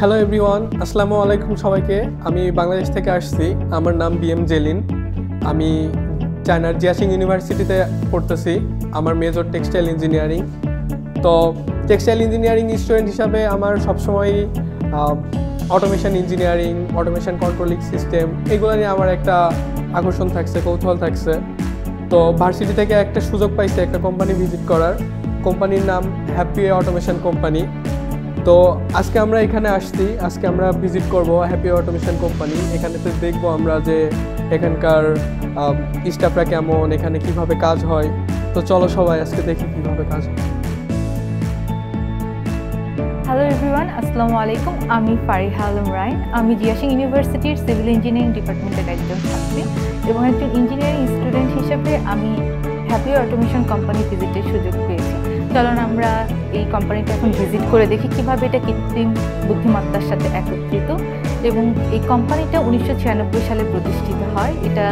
Hello everyone, আসসালামু আলাইকুম সবাইকে। আমি বাংলাদেশ থেকে আসছি। আমার নাম বিএম জেলিন। আমি চায়নার জিয়াশিং ইউনিভার্সিটিতে পড়তেছি। আমার মেজর টেক্সটাইল ইঞ্জিনিয়ারিং। তো টেক্সটাইল ইঞ্জিনিয়ারিং স্টুডেন্ট হিসাবে আমার সবসময়ই automation engineering, automation controlling system এগুলো নিয়ে আমার একটা আকর্ষণ থাকছে, কৌতূহল থাকছে। তো ভার্সিটি থেকে একটা সুযোগ পাইছে একটা কোম্পানি ভিজিট করার। কোম্পানির নাম হ্যাপি অটোমেশন কোম্পানি। তো আজকে আমরা এখানে আসছি, আজকে আমরা ভিজিট করব হ্যাপি অটোমেশন কোম্পানি। এখানেতে দেখবো আমরা যে এখানকার স্টাফরা কেমন, এখানে কিভাবে কাজ হয়। তো চলো সবাই আজকে দেখি কিভাবে কাজ হয়। হ্যালো এভরিওয়ান, আসসালামু আলাইকুম। আমি ফারিহা আলম রায়। আমি জিয়াশিং ইউনিভার্সিটির সিভিল ইঞ্জিনিয়ারিং ডিপার্টমেন্টের একজন ছাত্রী এবং একজন ইঞ্জিনিয়ারিং স্টুডেন্ট হিসেবে আমি হ্যাপি অটোমেশন কোম্পানি ভিজিটের সুযোগ পেয়েছি। চলুন আমরা এই কোম্পানিটা এখন ভিজিট করে দেখি কীভাবে এটা কৃত্রিম বুদ্ধিমত্তার সাথে একত্রিত। এবং এই কোম্পানিটা 1996 সালে প্রতিষ্ঠিত হয়। এটা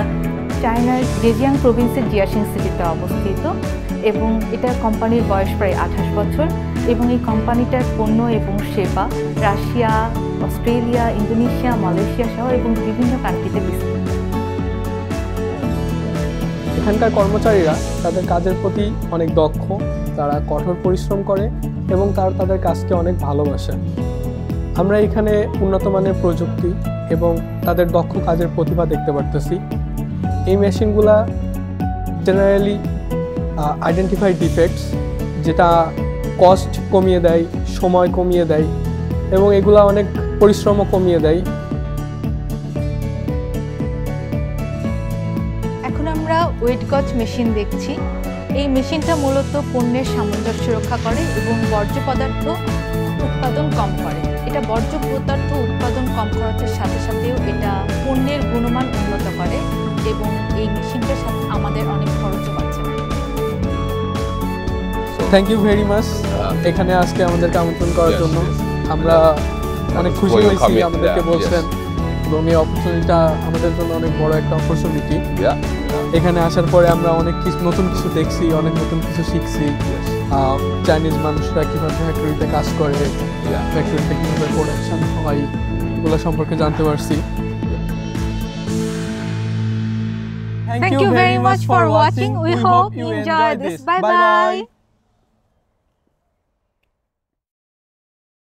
চায়নার জেজিয়াং প্রভিন্সের জিয়াশিং সিটিতে অবস্থিত এবং এটা কোম্পানির বয়স প্রায় 28 বছর। এবং এই কোম্পানিটার পণ্য এবং সেবা রাশিয়া, অস্ট্রেলিয়া, ইন্দোনেশিয়া, মালয়েশিয়া সহ এবং বিভিন্ন কান্ট্রিতে বিস্তৃত। এখানকার কর্মচারীরা তাদের কাজের প্রতি অনেক দক্ষ, তারা কঠোর পরিশ্রম করে এবং তারা তাদের কাজকে অনেক ভালোবাসে। আমরা এখানে উন্নত মানের প্রযুক্তি এবং তাদের দক্ষ কাজের প্রতিভা দেখতে পারতেছি। এই মেশিনগুলা জেনারেলি আইডেন্টিফাই ডিফেক্টস, যেটা কস্ট কমিয়ে দেয়, সময় কমিয়ে দেয় এবং এগুলা অনেক পরিশ্রমও কমিয়ে দেয়। এখন আমরা ওয়েট গজ মেশিন দেখছি। এই মেশিনটা মূলত পণ্যের সামঞ্জস্য রক্ষা করে এবং বর্জ্য পদার্থ উৎপাদন কম করে। এটা বর্জ্য পদার্থ উৎপাদন কম করার সাথে সাথেও এটা পণ্যের গুণমান উন্নত করে এবং এই মেশিনটার সাথে আমাদের অনেক খরচও বাঁচে। থ্যাংক ইউ ভেরি মাচ এখানে আজকে আমাদেরকে আমন্ত্রণ করার জন্য। আমরা অনেক খুশি হয়েছি, আমাদেরকে বলছেন এবং এই অপরচুনিটিটা আমাদের জন্য অনেক বড় একটা অপরচুনিটি। এখানে আসার পরে আমরা অনেক কিছু নতুন কিছু দেখছি, অনেক নতুন কিছু শিখছি। চাইনিজ মানুষরা কীভাবে ফ্যাক্টরিতে কাজ করে, ফ্যাক্টরিতে কীভাবে প্রোডাকশন হয় এগুলো সম্পর্কে জানতে পারছি। Thank you very much for watching. We hope you enjoy this. Bye bye.